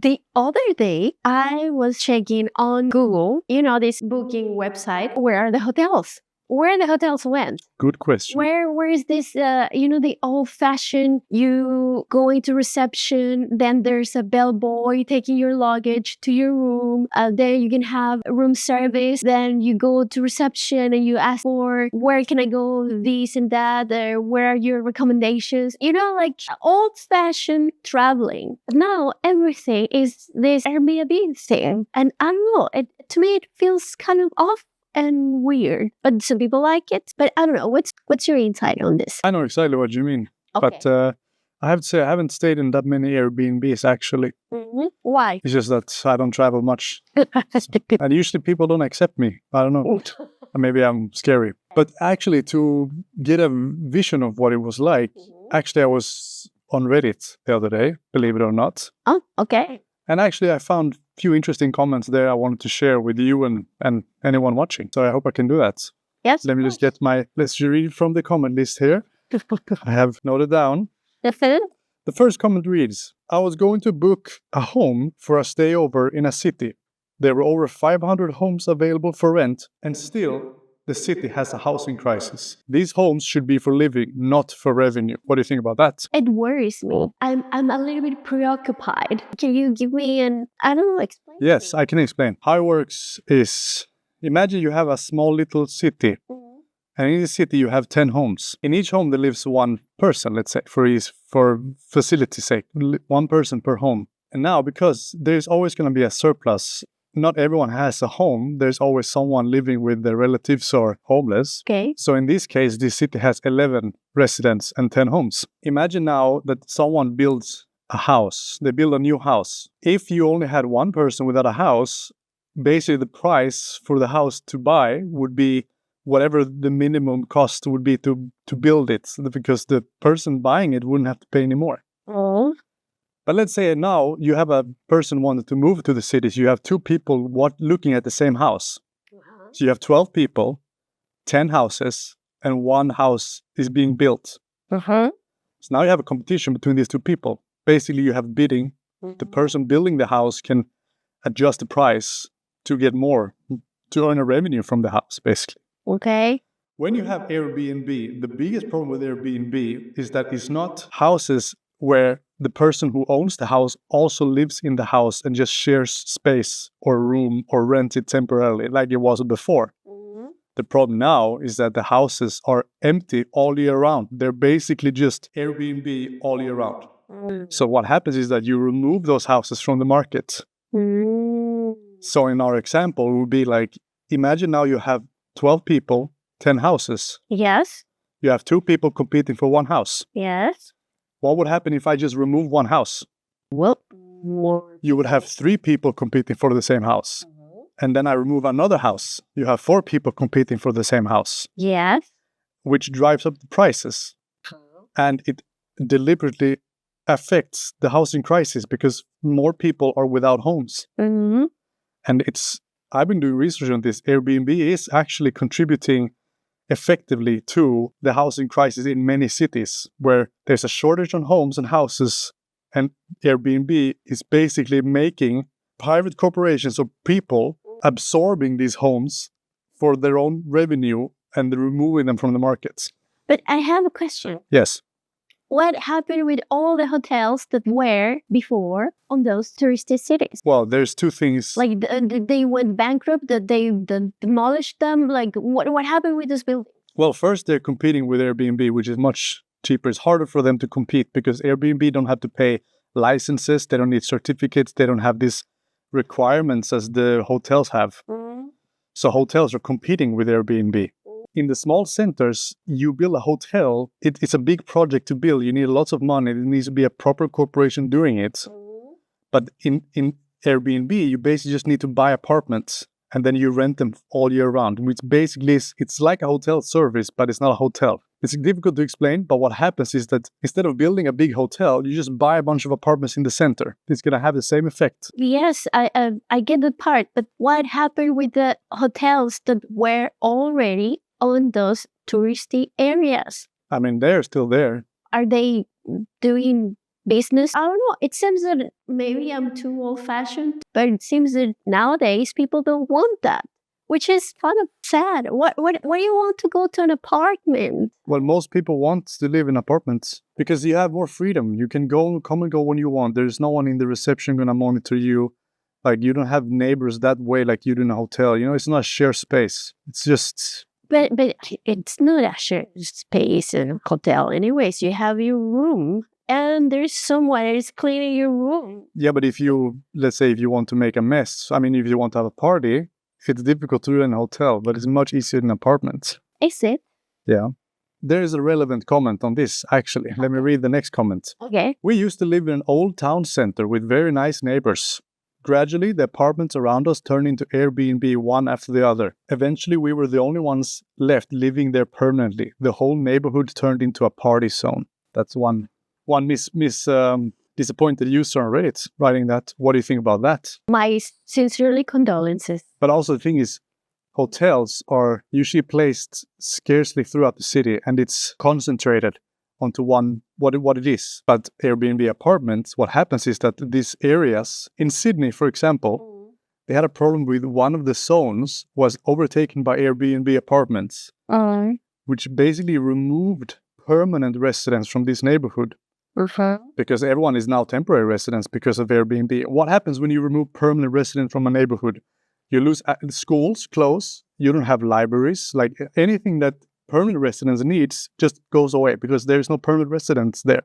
The other day, I was checking on Google, this booking website. Where are the hotels? Where the hotels went? Good question. Where is this, the old-fashioned, you go into reception, then there's a bellboy taking your luggage to your room, then you can have room service, then you go to reception and you ask for, where can I go, this and that, where are your recommendations? Like old-fashioned traveling. Now, everything is this Airbnb thing. And I don't know, to me, it feels kind of off and weird, but some people like it. But I don't know. What's your insight on this? I know exactly what you mean, Okay. but I have to say I haven't stayed in that many Airbnbs actually. Why? It's just that I don't travel much, and usually people don't accept me. I don't know. Maybe I'm scary, but actually to get a vision of what it was like, actually I was on Reddit the other day, believe it or not. Oh, okay. And actually, I found a few interesting comments there I wanted to share with you and anyone watching. So I hope I can do that. Yes. Let me just get let's read from the comment list here. I have noted down. The first comment reads, I was going to book a home for a stay over in a city. There were over 500 homes available for rent, and still the city has a housing crisis. These homes should be for living, not for revenue. What do you think about that? It worries me. I'm a little bit preoccupied. Can you give me explain? Yes, I can explain. How it works is, imagine you have a small little city. And in the city you have 10 homes. In each home there lives one person, let's say, for facility's sake, one person per home. And now, because there's always going to be a surplus, not everyone has a home. There's always someone living with their relatives or homeless. Okay. So in this case, this city has 11 residents and 10 homes. Imagine now that someone builds a house. They build a new house. If you only had one person without a house, basically the price for the house to buy would be whatever the minimum cost would be to build it, because the person buying it wouldn't have to pay any more. Oh. But let's say now you have a person wanted to move to the city. So you have two people looking at the same house. So you have 12 people, 10 houses, and one house is being built. So now you have a competition between these two people. Basically, you have bidding. The person building the house can adjust the price to get more, to earn a revenue from the house, basically. Okay. When you have Airbnb, the biggest problem with Airbnb is that it's not houses where the person who owns the house also lives in the house and just shares space or room or rent it temporarily like it was before. The problem now is that the houses are empty all year round. They're basically just Airbnb all year round. So what happens is that you remove those houses from the market. So in our example, it would be like, imagine now you have 12 people, 10 houses. Yes. You have two people competing for one house. Yes. What would happen if I just remove one house? Well, you would have 3 people competing for the same house. And then I remove another house. You have 4 people competing for the same house. Yes. Which drives up the prices. And it deliberately affects the housing crisis because more people are without homes. And I've been doing research on this. Airbnb is actually contributing effectively to the housing crisis in many cities where there's a shortage on homes and houses, and Airbnb is basically making private corporations or people absorbing these homes for their own revenue and removing them from the markets. But I have a question. Yes. What happened with all the hotels that were before on those touristy cities? Well, there's 2 things. Like they went bankrupt, that they demolished them. Like what happened with those buildings? Well, first they're competing with Airbnb, which is much cheaper. It's harder for them to compete because Airbnb don't have to pay licenses. They don't need certificates. They don't have these requirements as the hotels have. So hotels are competing with Airbnb. In the small centers, you build a hotel. It's a big project to build. You need lots of money. There needs to be a proper corporation doing it. But in Airbnb, you basically just need to buy apartments and then you rent them all year round, which basically it's like a hotel service, but it's not a hotel. It's difficult to explain, but what happens is that instead of building a big hotel, you just buy a bunch of apartments in the center. It's going to have the same effect. Yes, I get the part, but what happened with the hotels that were already on those touristy areas? I mean, they're still there. Are they doing business. I don't know. It seems that maybe I'm too old-fashioned, but it seems that nowadays people don't want that, which is kind of sad. What do you want to go to an apartment? Well, most people want to live in apartments because you have more freedom. You can come and go when you want. There's no one in the reception going to monitor you. Like, you don't have neighbors that way like you do in a hotel. You know, it's not a shared space. It's just... But it's not a shared space in a hotel anyways. You have your room and there's someone that is cleaning your room. Yeah, but if you, let's say, if you want to make a mess, I mean, if you want to have a party, it's difficult to do in a hotel, but it's much easier in apartments. Is it? Yeah. There is a relevant comment on this, actually. Let me read the next comment. Okay. We used to live in an old town center with very nice neighbors. Gradually, the apartments around us turned into Airbnb one after the other. Eventually, we were the only ones left living there permanently. The whole neighborhood turned into a party zone. That's one disappointed user on Reddit writing that. What do you think about that? My sincerely condolences. But also the thing is, hotels are usually placed scarcely throughout the city, and it's concentrated onto one, what it is. But Airbnb apartments, what happens is that these areas, in Sydney, for example, they had a problem with one of the zones was overtaken by Airbnb apartments, which basically removed permanent residents from this neighborhood. Because everyone is now temporary residents because of Airbnb. What happens when you remove permanent residents from a neighborhood? You lose schools, close, you don't have libraries, like anything that permanent residents needs just goes away because there's no permanent residents there.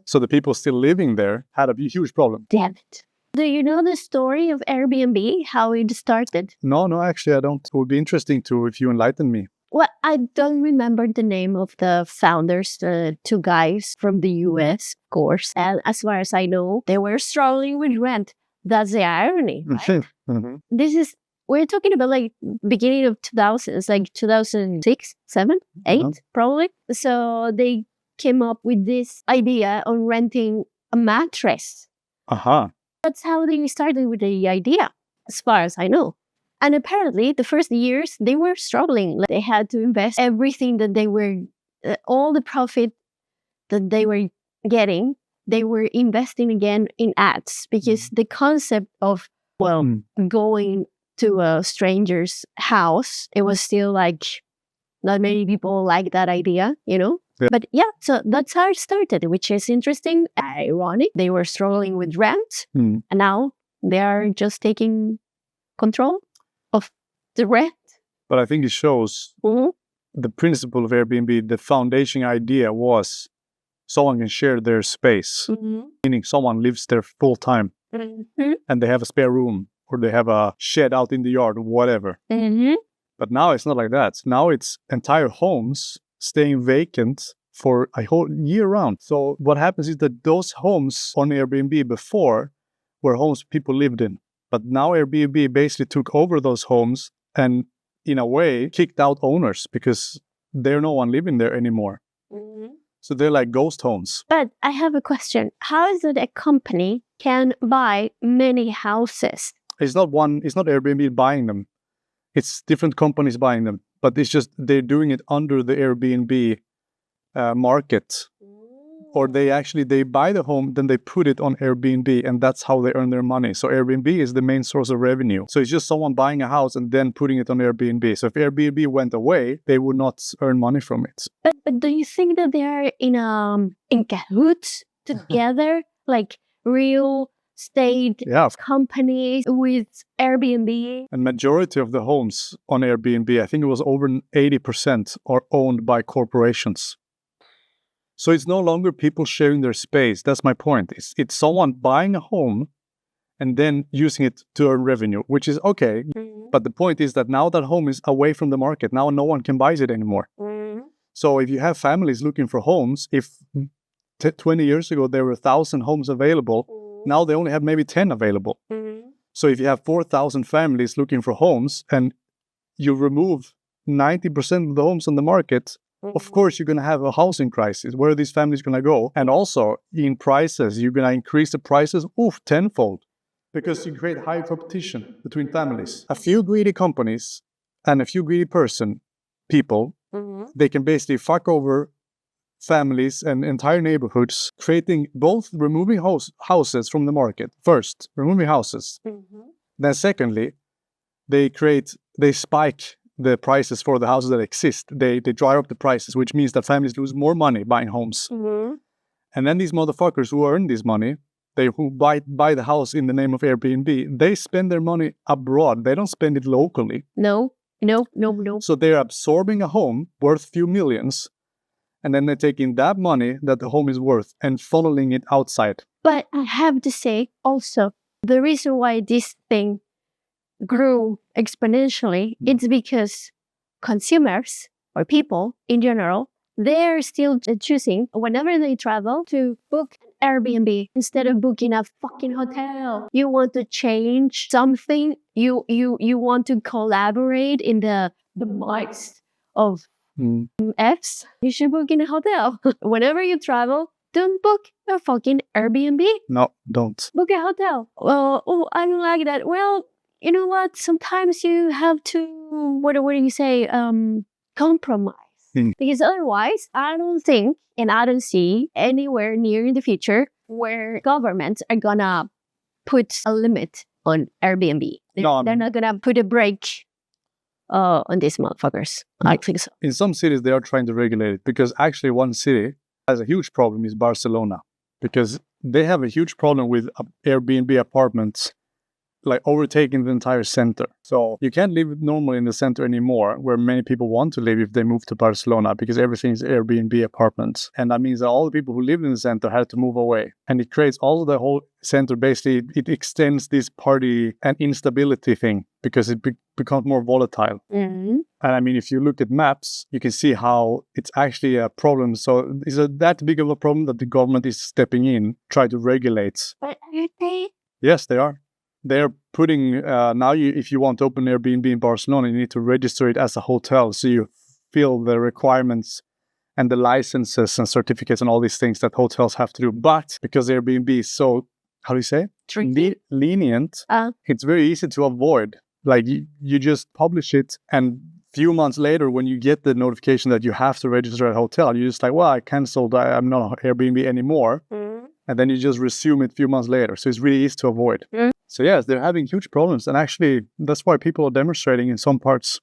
So the people still living there had a huge problem. Damn it. Do you know the story of Airbnb, how it started? No, actually I don't. It would be interesting if you enlighten me. Well, I don't remember the name of the founders, the two guys from the US, of course. And as far as I know, they were struggling with rent. That's the irony, right? We're talking about like beginning of 2000s, like 2006, 7, 8, probably. So they came up with this idea on renting a mattress. That's how they started with the idea, as far as I know. And apparently, the first years, they were struggling. Like, they had to invest everything that they were, all the profit that they were getting, they were investing again in ads. Because the concept of, going to a stranger's house, it was still like, not many people like that idea, you know? Yeah. But yeah, so that's how it started, which is interesting, ironic. They were struggling with rent, and now they are just taking control of the rent. But I think it shows the principle of Airbnb. The foundation idea was someone can share their space, meaning someone lives there full time, and they have a spare room, or they have a shed out in the yard, or whatever. But now it's not like that. Now it's entire homes staying vacant for a whole year round. So what happens is that those homes on Airbnb before were homes people lived in. But now Airbnb basically took over those homes and, in a way, kicked out owners because there's no one living there anymore. So they're like ghost homes. But I have a question. How is it a company can buy many houses? It's not Airbnb buying them. It's different companies buying them. But it's just they're doing it under the Airbnb market. Or they buy the home, then they put it on Airbnb, and that's how they earn their money. So Airbnb is the main source of revenue. So it's just someone buying a house and then putting it on Airbnb. So if Airbnb went away, they would not earn money from it. But do you think that they are in cahoots together, like real estate companies with Airbnb? And majority of the homes on Airbnb, I think it was over 80%, are owned by corporations. So it's no longer people sharing their space. That's my point. It's someone buying a home and then using it to earn revenue, which is okay. But the point is that now that home is away from the market. Now no one can buy it anymore. So if you have families looking for homes, if 20 years ago there were 1,000 homes available, now they only have maybe 10 available. So if you have 4,000 families looking for homes and you remove 90% of the homes on the market, of course, you're going to have a housing crisis. Where are these families going to go? And also, in prices, you're going to increase the prices tenfold because you create high competition between families. A few greedy companies and a few greedy people, they can basically fuck over families and entire neighborhoods, creating both removing houses from the market. First, removing houses. Then secondly, they spike the prices for the houses that exist. They drive up the prices, which means that families lose more money buying homes. And then these motherfuckers who earn this money, who buy the house in the name of Airbnb, they spend their money abroad. They don't spend it locally. No. So they're absorbing a home worth few millions, and then they're taking that money that the home is worth and funneling it outside. But I have to say also, the reason why this thing grew exponentially, it's because consumers or people in general, they're still choosing whenever they travel to book an Airbnb instead of booking a fucking hotel. You want to change something. You want to collaborate in the midst of Fs. You should book in a hotel. Whenever you travel, don't book a fucking Airbnb. No, don't. Book a hotel. Oh, I don't like that. Well, you know what? Sometimes you have to, what do you say, compromise. Because otherwise, I don't think, and I don't see anywhere near in the future where governments are gonna put a limit on Airbnb. They're not gonna put a break on these motherfuckers. I think so. In some cities, they are trying to regulate it because actually one city has a huge problem is Barcelona, because they have a huge problem with Airbnb apartments like overtaking the entire center. So you can't live normally in the center anymore, where many people want to live if they move to Barcelona, because everything is Airbnb apartments. And that means that all the people who live in the center had to move away. And it creates all the whole center, basically, it extends this party and instability thing because it becomes more volatile. And I mean, if you look at maps, you can see how it's actually a problem. So is it that big of a problem that the government is stepping in, try to regulate? But are they? Yes, they are. They're putting, now if you want to open Airbnb in Barcelona, you need to register it as a hotel. So you fill the requirements and the licenses and certificates and all these things that hotels have to do. But because Airbnb is so, how do you say? Lenient, it's very easy to avoid. Like you just publish it, and few months later, when you get the notification that you have to register at a hotel, you're just like, well, I canceled, I'm not on Airbnb anymore. And then you just resume it a few months later. So it's really easy to avoid. So yes, they're having huge problems. And actually, that's why people are demonstrating in some parts.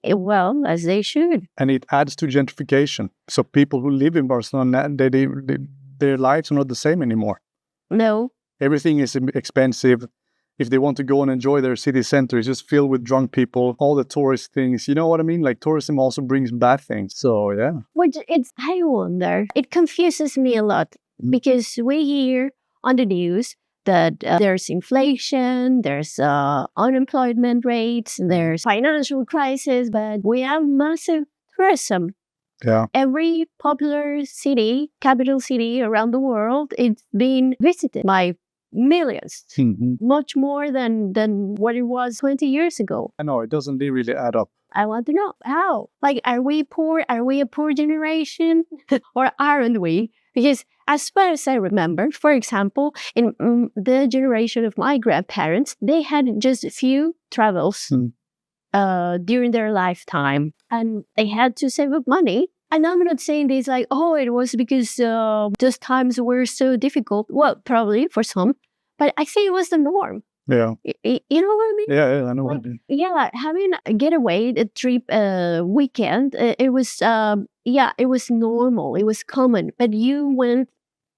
Well, as they should. And it adds to gentrification. So people who live in Barcelona, their lives are not the same anymore. No. Everything is expensive. If they want to go and enjoy their city center, it's just filled with drunk people, all the tourist things. You know what I mean? Like tourism also brings bad things. So yeah. I wonder. It confuses me a lot because we hear on the news that there's inflation, there's unemployment rates, there's financial crisis, but we have massive tourism. Yeah. Every popular city, capital city around the world, it's been visited by millions, much more than what it was 20 years ago. I know, it doesn't really add up. I want to know how. Like, are we poor? Are we a poor generation? Or aren't we? Because as far as I remember, for example, in the generation of my grandparents, they had just a few travels during their lifetime, and they had to save up money. And I'm not saying this like, oh, it was because those times were so difficult. Well, probably for some, but I think it was the norm. Yeah. You know what I mean? Yeah, I know what I mean. Yeah, having a getaway, a trip, weekend, it was, it was normal. It was common. But you went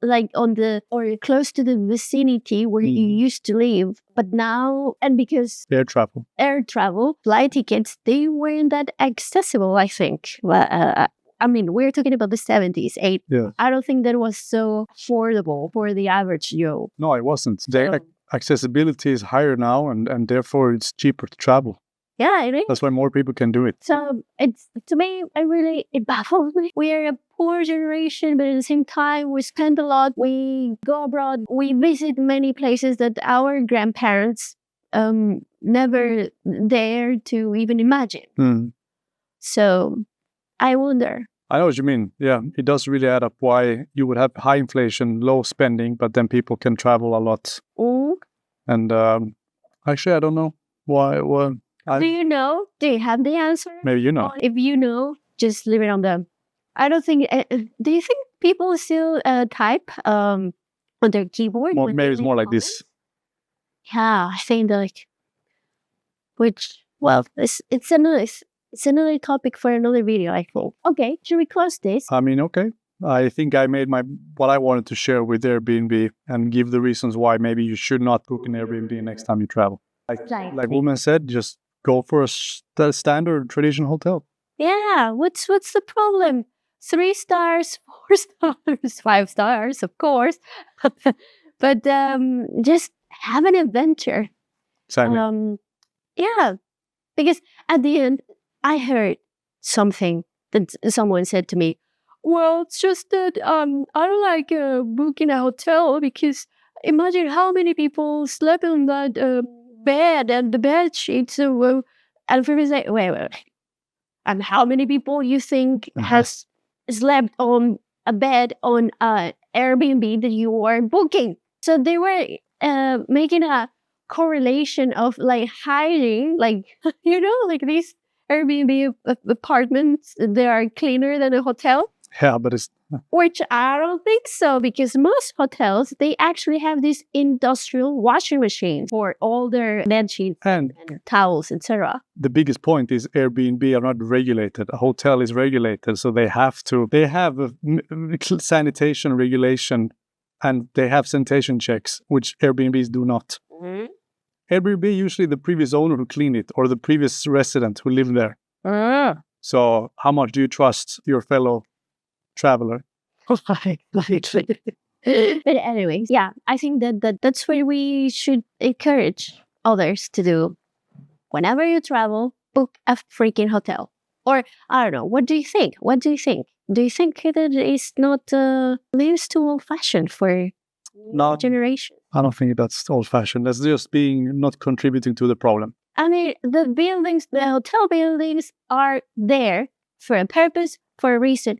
like or close to the vicinity where you used to live. But now, and because air travel, flight tickets, they weren't that accessible, I think. I mean, we're talking about the 70s, 80s. Yeah. I don't think that was so affordable for the average Joe. No, it wasn't. Accessibility is higher now, and therefore it's cheaper to travel. Yeah, it is. That's why more people can do it. So it's, to me, it baffles me. We are a poor generation, but at the same time, we spend a lot. We go abroad. We visit many places that our grandparents never dared to even imagine. So I wonder. I know what you mean. Yeah, it does really add up why you would have high inflation, low spending, but then people can travel a lot. And actually, I don't know why. Do you know? Do you have the answer? Maybe you know. If you know, just leave it on the I don't think. Do you think people still type on their keyboard? More, when maybe they it's make more like comments? this. Yeah, I think like which well, it's another topic for another video. I think. Okay, should we close this? I mean, okay. I think I made what I wanted to share with Airbnb and give the reasons why maybe you should not book an Airbnb next time you travel. Right. Like woman said, just go for a standard traditional hotel. Yeah, what's the problem? 3 stars, 4 stars, 5 stars, of course. But just have an adventure. Exactly. Yeah, because at the end, I heard something that someone said to me. Well, it's just that I don't like booking a hotel because imagine how many people slept on that bed and the bed sheets. And for me, say, wait. And how many people you think has slept on a bed on Airbnb that you are booking? So they were making a correlation of like hiding, like like these Airbnb apartments, they are cleaner than a hotel. Yeah, but it's Which I don't think so, because most hotels, they actually have these industrial washing machines for all their bed sheets and and towels, etc. the biggest point is Airbnb are not regulated. A hotel is regulated, so they have a sanitation regulation, and they have sanitation checks, which Airbnbs do not. Mm-hmm. Airbnb, usually the previous owner who cleaned it or the previous resident who lived there. So how much do you trust your fellow traveler? But anyways, yeah, I think that's what we should encourage others to do. Whenever you travel, book a freaking hotel. Or I don't know. What do you think? What do you think? Do you think that it's not lives too old fashioned for Not- generation? I don't think that's old fashioned. That's just being not contributing to the problem. I mean, the hotel buildings are there for a purpose, for a reason.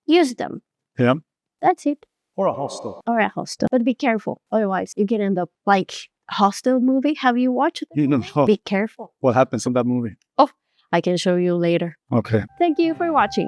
Use them. Yeah. That's it. Or a hostel. Or a hostel. But be careful. Otherwise, you can end up like Hostel movie. Have you watched it? You know Be careful. what happens in that movie. Oh, I can show you later. Okay. Thank you for watching.